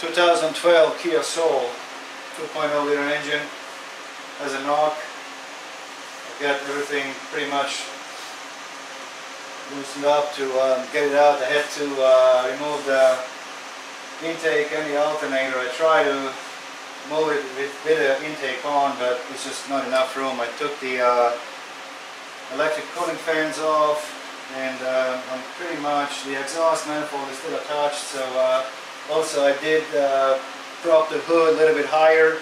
2012 Kia Soul 2.0 liter engine has a knock. I got everything pretty much loosened up to get it out. I had to remove the intake and the alternator. I tried to move it with the intake on, but it's just not enough room. I took the electric cooling fans off, and I'm pretty much, the exhaust manifold is still attached, so also I did drop the hood a little bit higher,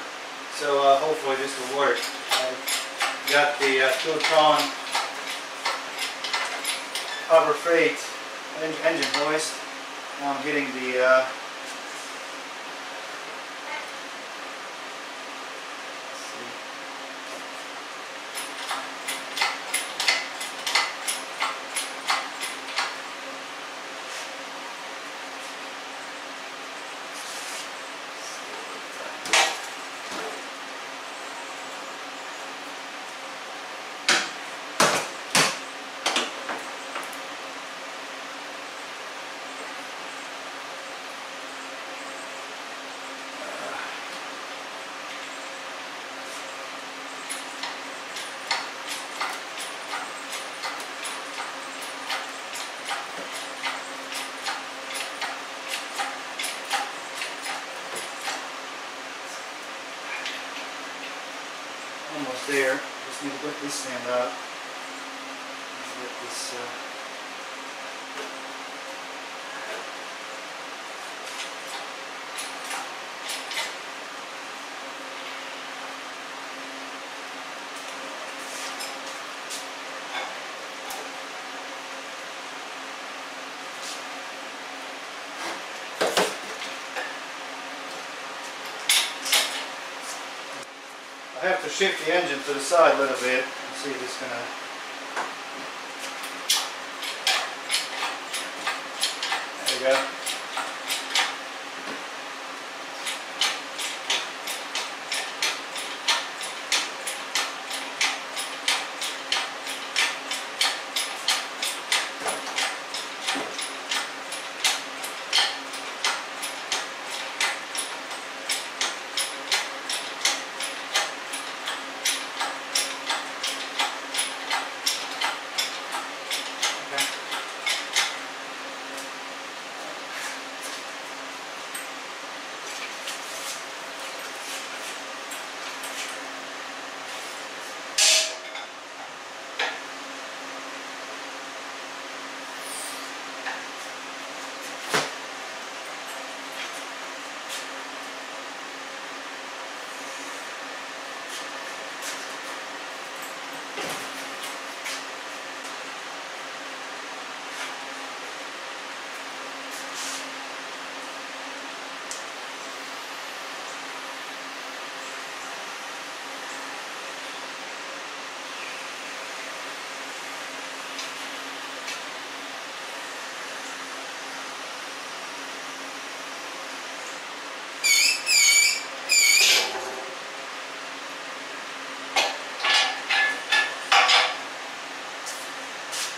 so hopefully this will work. I got the 2-ton Harbor Freight engine hoist. Now I'm hitting the almost there. Just need to put this stand out. Let's get this. I have to shift the engine to the side a little bit. Let's see if it's gonna. There we go.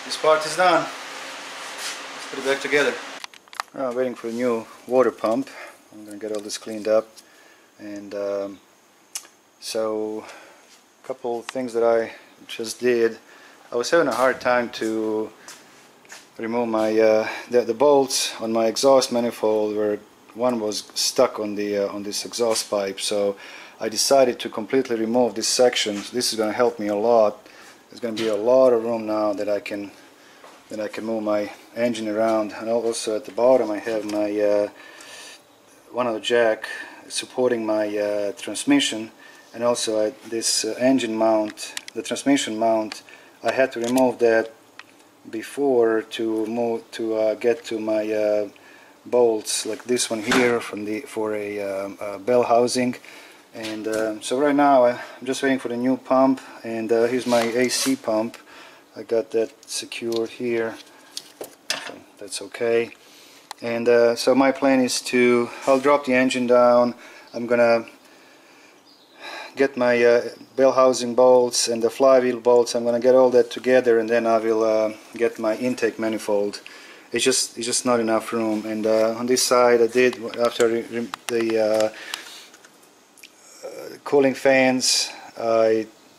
This part is done. Let's put it back together. Now I'm waiting for a new water pump. I'm going to get all this cleaned up. And so a couple things that I just did. I was having a hard time to remove my the bolts on my exhaust manifold, where one was stuck on the on this exhaust pipe. So I decided to completely remove this section. This is going to help me a lot. There's going to be a lot of room now that I can move my engine around. And also at the bottom I have my one of the jack supporting my transmission, and also this engine mount, the transmission mount. I had to remove that before to get to my bolts, like this one here for a bell housing. And so right now I'm just waiting for the new pump, and here's my AC pump. I got that secured here, so that's okay. And so my plan is I'll drop the engine down. I'm gonna get my bell housing bolts and the flywheel bolts. I'm gonna get all that together, and then I will get my intake manifold. it's just not enough room. And on this side, I did, after the cooling fans,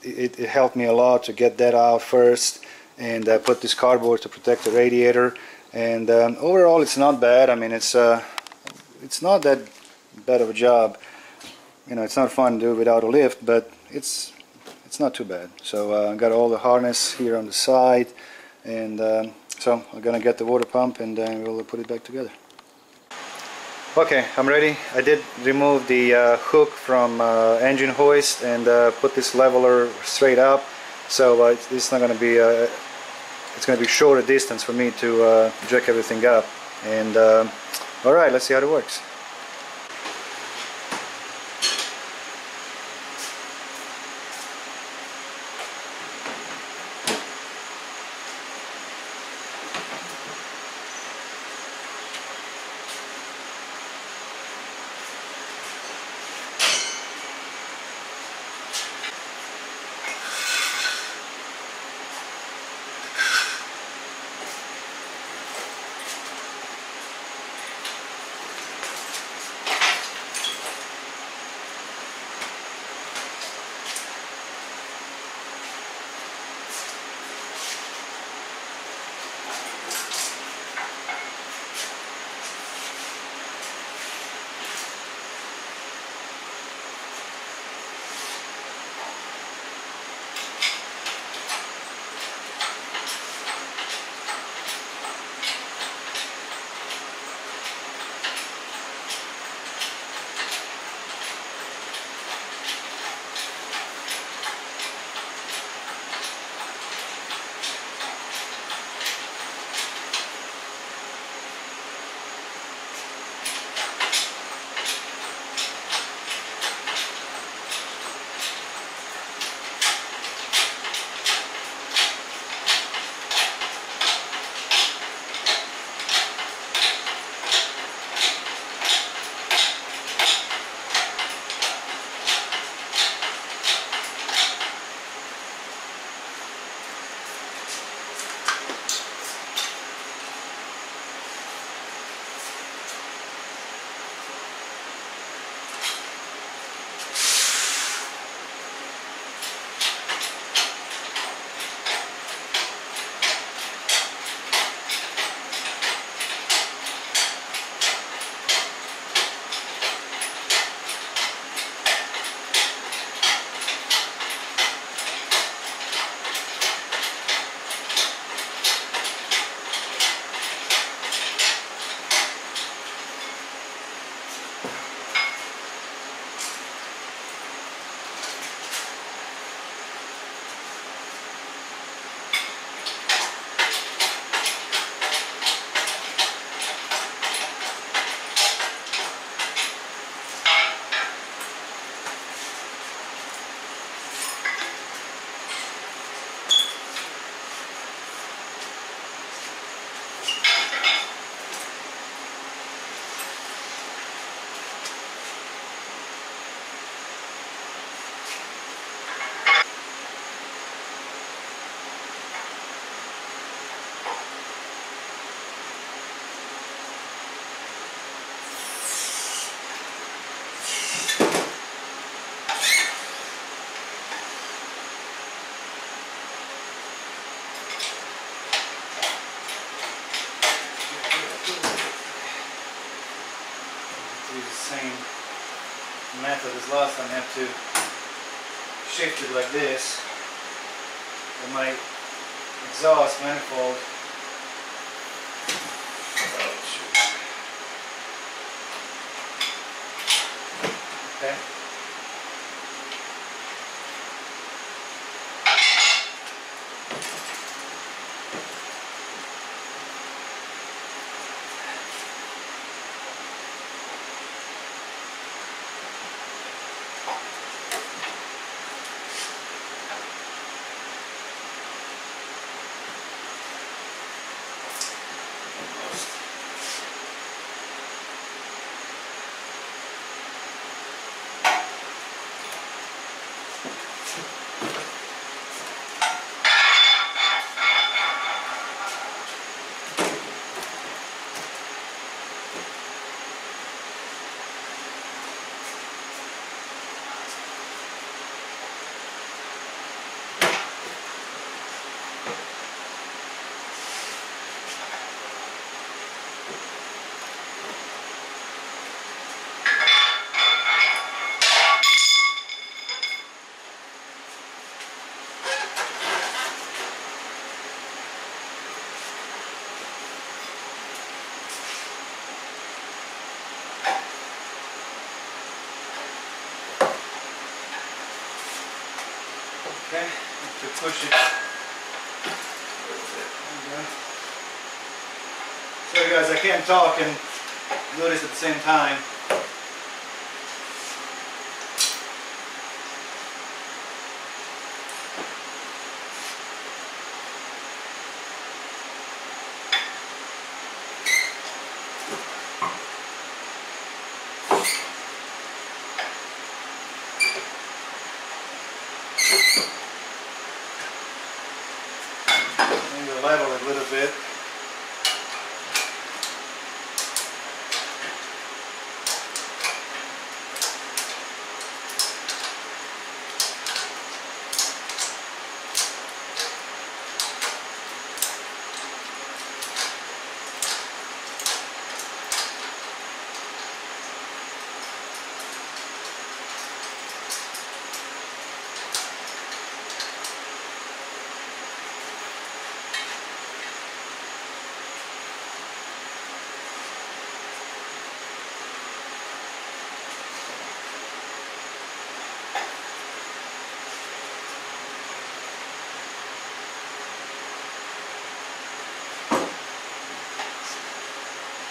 it helped me a lot to get that out first, and put this cardboard to protect the radiator. And overall, it's not bad. I mean, it's not that bad of a job. You know, it's not fun to do without a lift, but it's not too bad. So I got all the harness here on the side, and so I'm gonna get the water pump, and then we'll put it back together. Okay, I'm ready. I did remove the hook from engine hoist and put this leveler straight up, so it's not gonna be it's gonna be shorter distance for me to jack everything up. And all right, let's see how it works. Same method as last time. I have to shift it like this, and my exhaust manifold. Okay. Okay, have to push it. Sorry guys, I can't talk and do this at the same time. Maybe level it a little bit.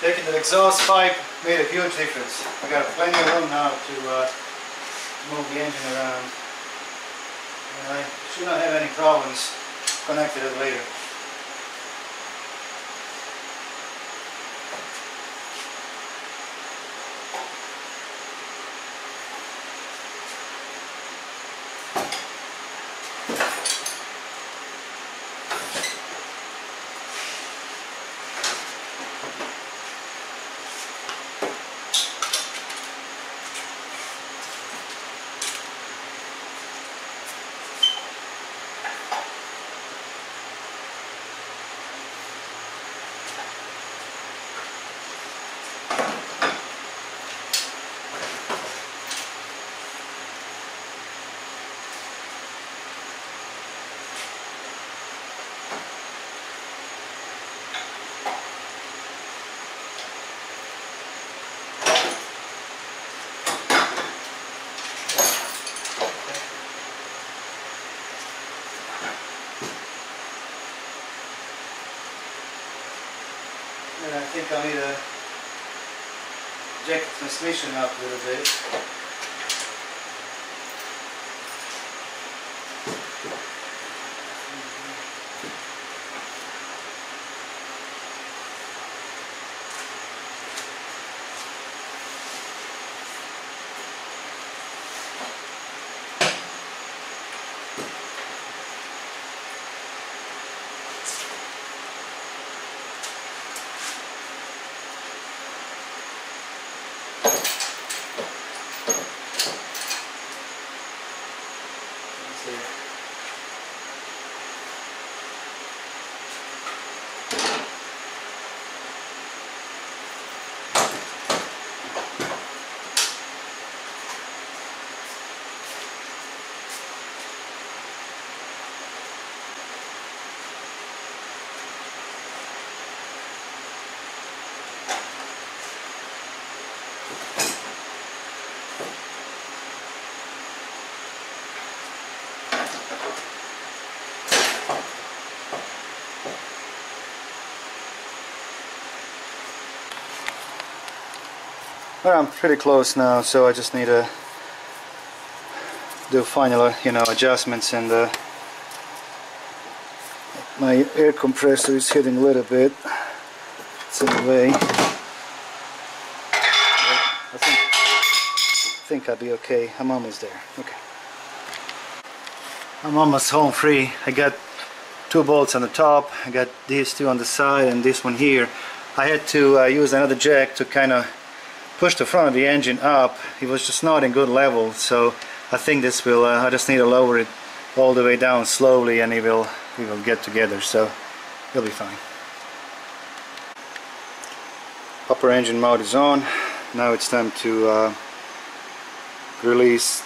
Taking the exhaust pipe made a huge difference. I got plenty of room now to move the engine around. And I should not have any problems connecting it later. And I think I'll need to jack the transmission up a little bit. Well, I'm pretty close now, so I just need to do final, adjustments, and my air compressor is hitting a little bit. It's in the way. I think I'll be okay. I'm almost there. Okay. I'm almost home free. I got 2 bolts on the top. I got these 2 on the side and this one here. I had to use another jack to kind of push the front of the engine up. It was just not in good level, so I think this will, I just need to lower it all the way down slowly and we will get together, so it'll be fine. Upper engine mode is on. Now it's time to release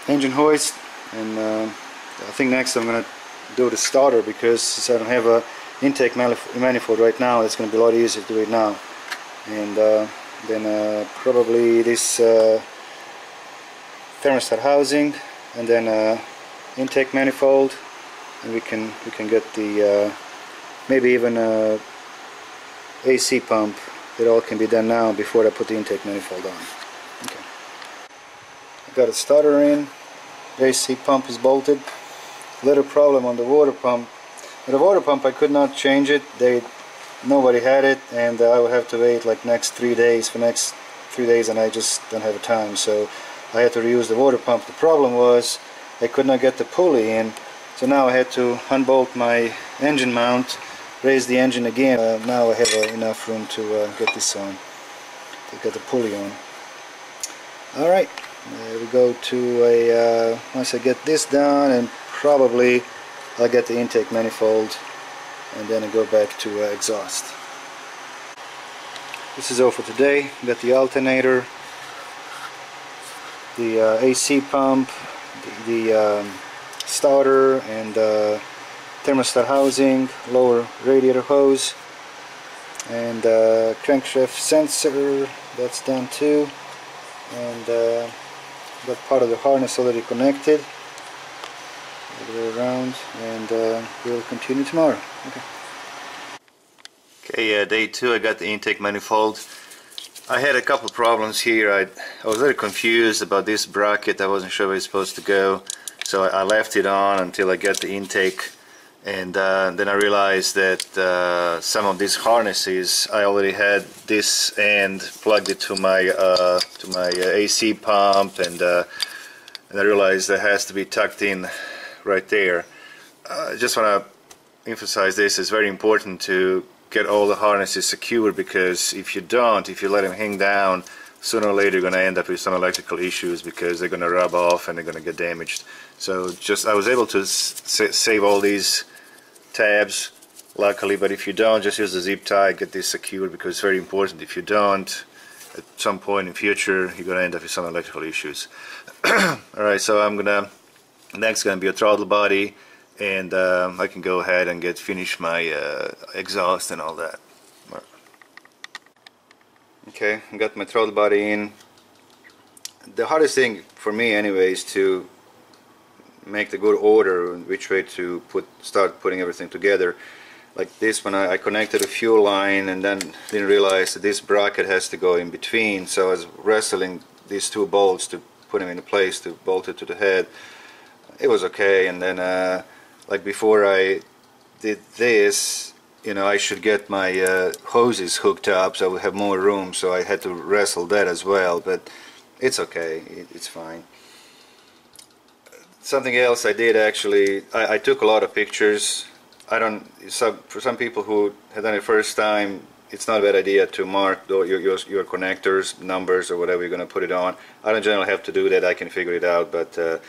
engine hoist, and I think next I'm going to do the starter, because since I don't have a intake manifold right now, it's going to be a lot easier to do it now. And then probably this thermostat housing, and then intake manifold, and we can get the maybe even a AC pump. It all can be done now before I put the intake manifold on. Okay. I got a starter in. The AC pump is bolted. Little problem on the water pump. The water pump I could not change it. Nobody had it, and I would have to wait like next 3 days for next 3 days, and I just don't have time, so I had to reuse the water pump. The problem was I could not get the pulley in, so now I had to unbolt my engine mount, raise the engine again. Now I have enough room to get this on, to get the pulley on. Alright, we go to a, once I get this done, and probably I'll get the intake manifold, and then I go back to exhaust. This is all for today. Got the alternator, the AC pump, the starter, and thermostat housing, lower radiator hose, and crankshaft sensor, that's done too, and got part of the harness already connected all the way around, and we'll continue tomorrow. Okay, day 2, I got the intake manifold. I had a couple problems here. I was very confused about this bracket. I wasn't sure where it's supposed to go, so I left it on until I get the intake, and then I realized that some of these harnesses, I already had this end plugged it to my AC pump, and I realized that has to be tucked in right there. I just want to emphasize this. It's very important to get all the harnesses secure, because if you don't, if you let them hang down, sooner or later you're going to end up with some electrical issues, because they're going to rub off and they're going to get damaged. So I was able to save all these tabs, luckily, but if you don't, just use the zip tie, get this secured, because it's very important. If you don't, at some point in future you're going to end up with some electrical issues. Alright, so next going to be a throttle body, and I can go ahead and finish my exhaust and all that. Okay, I got my throttle body in. The hardest thing for me anyway is to make the good order in which way to start putting everything together. Like this one, I connected a fuel line and then didn't realize that this bracket has to go in between, so I was wrestling these two bolts to put them in place to bolt it to the head. It was okay, and then like before I did this, you know, I should get my hoses hooked up so I would have more room, so I had to wrestle that as well, but it's okay, it's fine. Something else I did actually, I took a lot of pictures. For some people who have done it first time, it's not a bad idea to mark your connectors, numbers, or whatever you're going to put it on. I don't generally have to do that, I can figure it out, but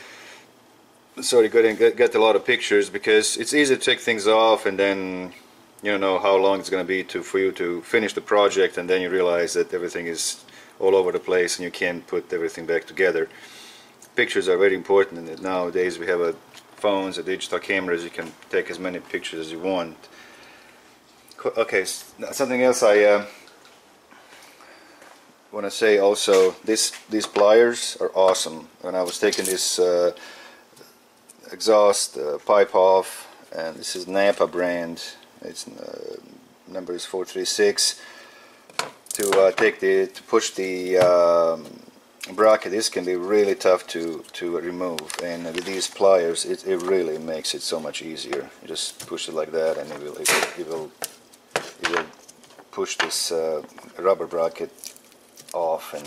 so you get a lot of pictures, because it's easy to take things off and then you don't know how long it's going to be for you to finish the project, and then you realize that everything is all over the place and you can't put everything back together. Pictures are very important, and nowadays we have phones and digital cameras. You can take as many pictures as you want. Okay, something else I want to say also, these pliers are awesome. When I was taking this exhaust pipe off, and this is Napa brand, its number is 436, to push the bracket. This can be really tough to remove, and with these pliers it really makes it so much easier. You just push it like that, and it will push this rubber bracket off, and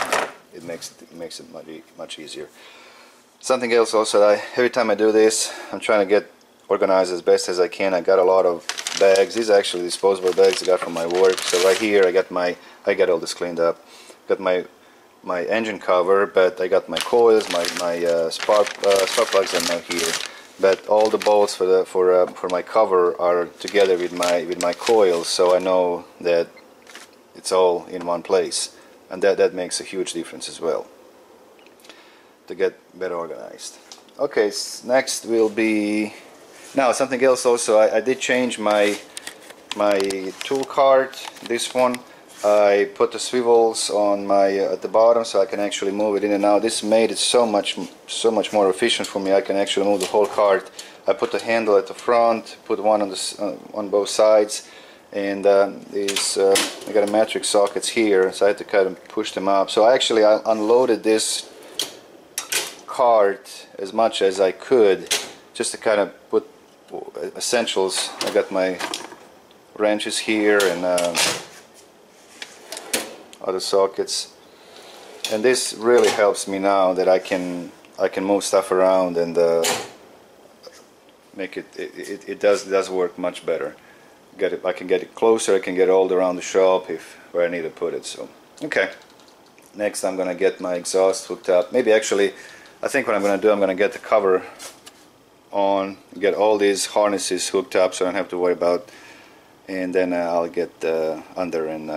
it makes it much easier. Something else also, every time I do this, I'm trying to get organized as best as I can. I got a lot of bags. These are actually disposable bags I got from my work. So right here I got all this cleaned up. Got my engine cover, but I got my coils, my spark plugs are not here. But all the bolts for my cover are together with my coils, so I know that it's all in one place, and that makes a huge difference as well to get better organized. Okay, next will be now something else also. I did change my tool cart. This one, I put the swivels on my at the bottom so I can actually move it in and out. This made it so much more efficient for me. I can actually move the whole cart. I put the handle at the front, put one on the on both sides, and these I got a metric sockets here, so I had to kind of push them up. So I unloaded this cart as much as I could, just to kind of put essentials. I got my wrenches here and other sockets, and this really helps me now that I can move stuff around and make it does work much better. I can get it closer, I can get it all around the shop where I need to put it. So okay, next I'm gonna get my exhaust hooked up. Maybe actually I think what I'm gonna do, I'm gonna get the cover on, get all these harnesses hooked up so I don't have to worry about, and then I'll get under and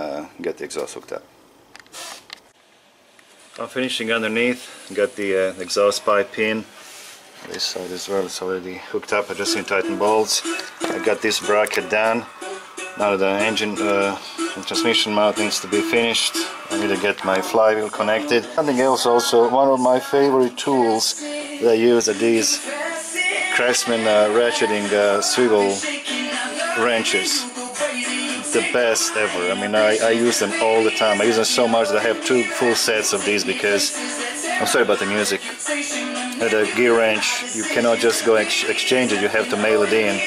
get the exhaust hooked up. I'm finishing underneath, got the exhaust pipe in. This side as well is already hooked up. I just need to tighten bolts. I got this bracket down. Now the engine and transmission mount needs to be finished. I need to get my flywheel connected. Something else also, one of my favorite tools that I use are these Craftsman ratcheting swivel wrenches. The best ever. I mean, I use them all the time. I use them so much that I have 2 full sets of these because, I'm sorry about the music, the gear wrench, you cannot just go exchange it, you have to mail it in.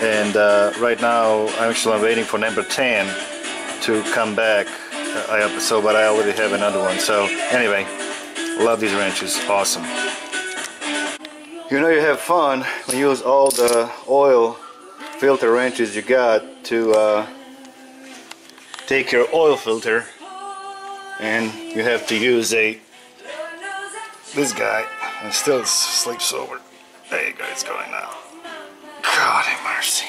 And right now I'm waiting for number 10 to come back, but I already have another one. So anyway, love these wrenches, awesome. You know you have fun when you use all the oil filter wrenches you got to take your oil filter, and you have to use this guy, and still sleeps over. There you go, it's going now. God have mercy.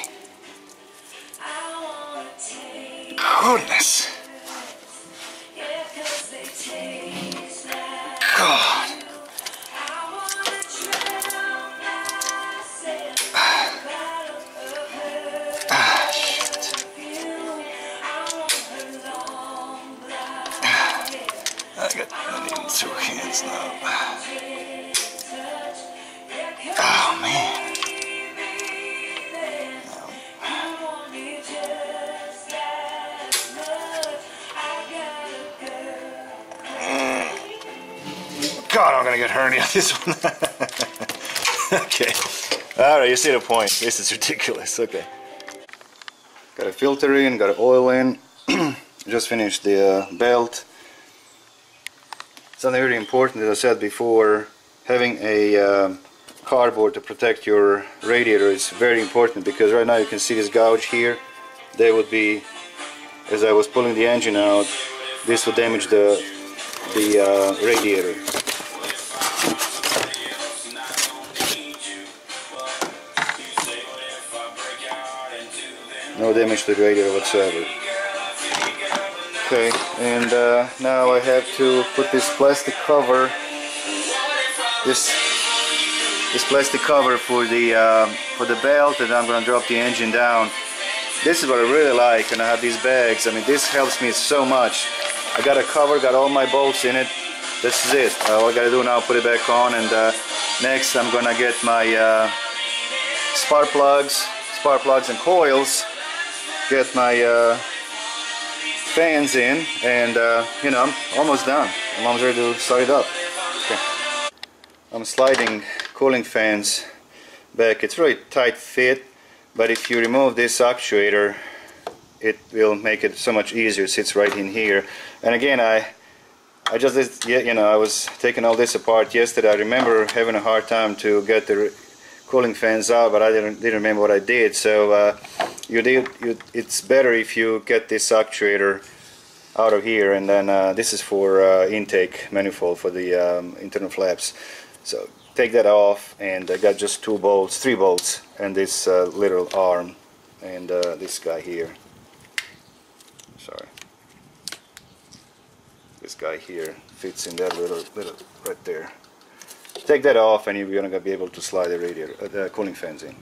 Goodness. God. I need 2 hands now. Oh man. God, I'm gonna get hernia this one. Okay. Alright, you see the point. This is ridiculous. Okay. Got a filter in, got an oil in. Just finished the belt. Something really important, as I said before, having a cardboard to protect your radiator is very important, because right now you can see this gouge here. They would be, as I was pulling the engine out, this would damage the radiator. No damage to the radiator whatsoever. Okay, and now I have to put this plastic cover, this plastic cover for the belt, and I'm going to drop the engine down. This is what I really like, and I have these bags. I mean, this helps me so much. I got a cover, got all my bolts in it. This is it. All I got to do now is put it back on, and next I'm going to get my spark plugs and coils, get my fans in, and you know, I'm almost done. I'm almost ready to start it up. Okay. I'm sliding cooling fans back. It's really tight fit, but if you remove this actuator, it will make it so much easier. It sits right in here. And again, I just, you know, I was taking all this apart yesterday. I remember having a hard time to get the cooling fans out, but I didn't remember what I did. So it's better if you get this actuator out of here, and then this is for intake manifold for the internal flaps. So take that off, and I got just 3 bolts, and this little arm, and this guy here. Sorry, this guy here fits in that little right there. Take that off, and you're gonna be able to slide the radiator, the cooling fans in.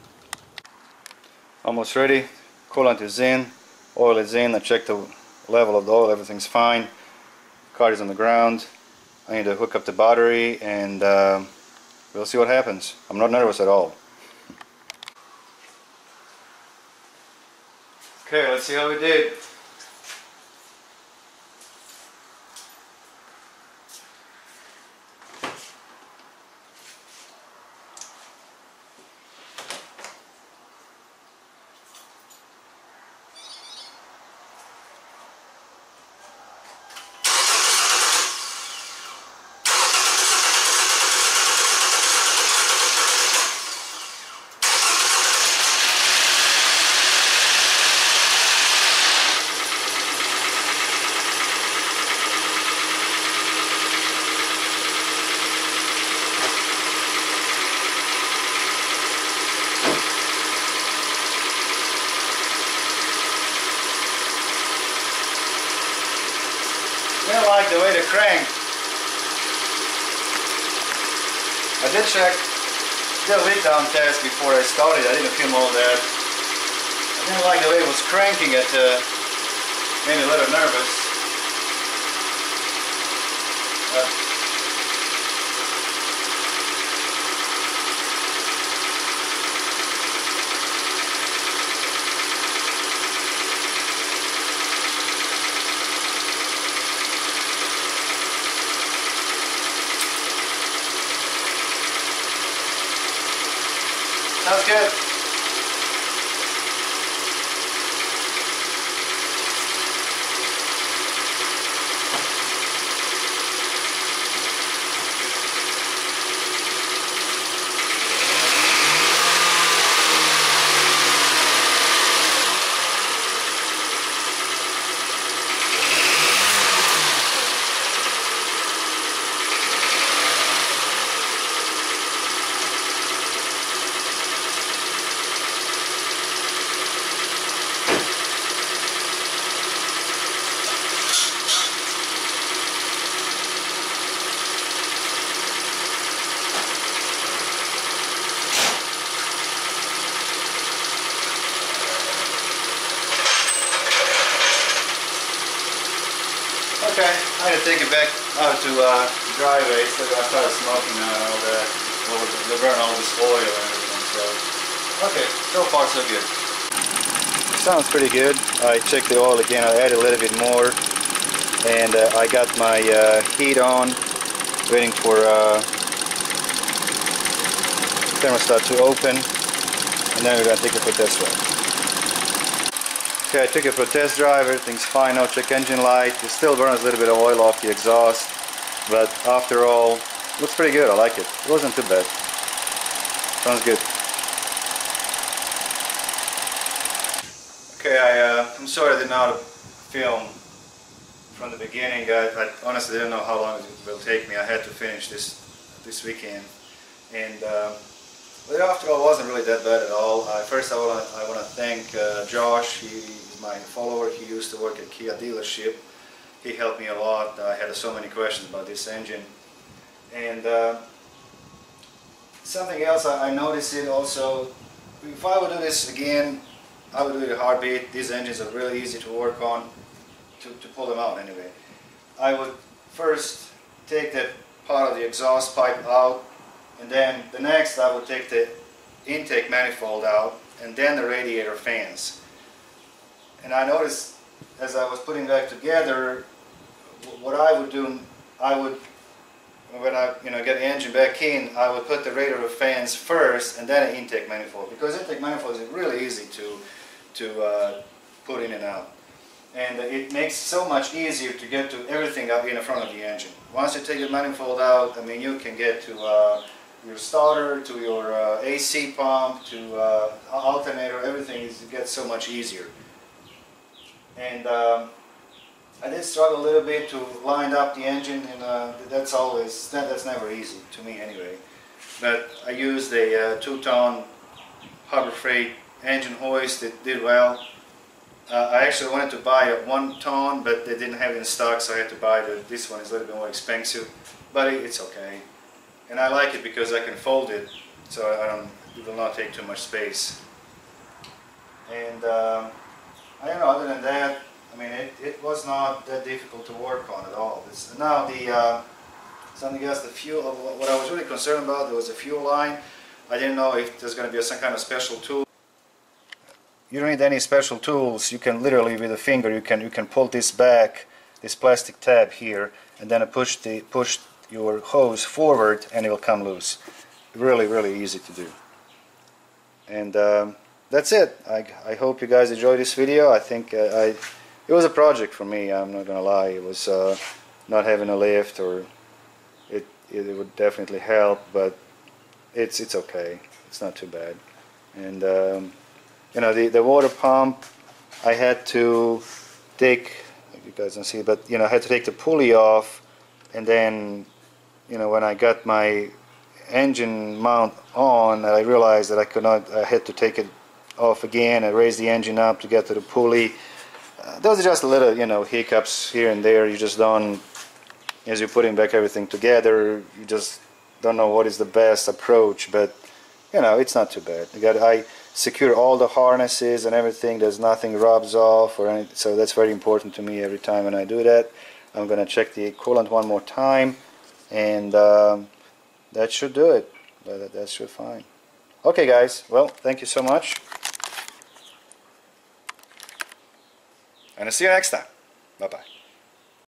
Almost ready. Coolant is in, oil is in. I checked the level of the oil, everything's fine. Car is on the ground. I need to hook up the battery and we'll see what happens. I'm not nervous at all. Okay, let's see how we did. I didn't like the way the crank. I did check the lead down test before I started. I didn't film all that. I didn't like the way it was cranking. It made me a little nervous. Sounds good. Okay, I had to take it back out to driveway, so I started smoking all that. They burn all this oil and everything, so... Okay, so far so good. Sounds pretty good. I checked the oil again, I added a little bit more, and I got my heat on, waiting for thermostat to open, and then we're going to take it for a test drive. Okay, I took it for a test drive, everything's fine, no check engine light. It still burns a little bit of oil off the exhaust, but after all, looks pretty good, I like it. It wasn't too bad. Sounds good. Okay, I'm sorry I did not film from the beginning. I honestly didn't know how long it will take me. I had to finish this weekend. And but after all, it wasn't really that bad at all. First, I want to thank Josh. He's my follower. He used to work at Kia dealership. He helped me a lot. I had so many questions about this engine. And something else I noticed it also. If I would do this again, I would do it a heartbeat. These engines are really easy to work on, to pull them out anyway. I would first take that part of the exhaust pipe out. And then the next I would take the intake manifold out and then the radiator fans. And I noticed as I was putting that together, what I would do, when I get the engine back in, I would put the radiator fans first and then an intake manifold, because intake manifold is really easy to put in and out. And it makes it so much easier to get to everything up in the front of the engine. Once you take the manifold out, I mean, you can get to your starter, to your AC pump, to alternator, everything gets so much easier. And I did struggle a little bit to line up the engine, and that's never easy to me anyway. But I used a 2-ton Harbor Freight engine hoist. It did well. I actually wanted to buy a 1-ton, but they didn't have it in stock, so I had to buy this one. It's a little bit more expensive, but it's okay. And I like it because I can fold it, so it will not take too much space. And I don't know, other than that, I mean, it was not that difficult to work on at all. Now the something else, the fuel. What I was really concerned about, there was a fuel line. I didn't know if there's going to be some kind of special tool. You don't need any special tools. You can literally with a finger you can pull this back, this plastic tab here, and then push your hose forward and it will come loose. Really easy to do. And that's it. I hope you guys enjoyed this video. I think it was a project for me. I'm not gonna lie. It was not having a lift, or it would definitely help, but it's okay. It's not too bad. And you know, the water pump, I had to take, you guys don't see, but you know, I had to take the pulley off, and then you know, when I got my engine mount on, I realized that I could not. I had to take it off again and raise the engine up to get to the pulley. Those are just little, you know, hiccups here and there. You just don't, as you're putting back everything together, you just don't know what is the best approach. But you know, it's not too bad. I secure all the harnesses and everything. There's nothing rubs off or anything. So that's very important to me every time when I do that. I'm gonna check the coolant one more time, and that should do it. That should fine. Okay guys, well, thank you so much, and I'll see you next time. Bye bye.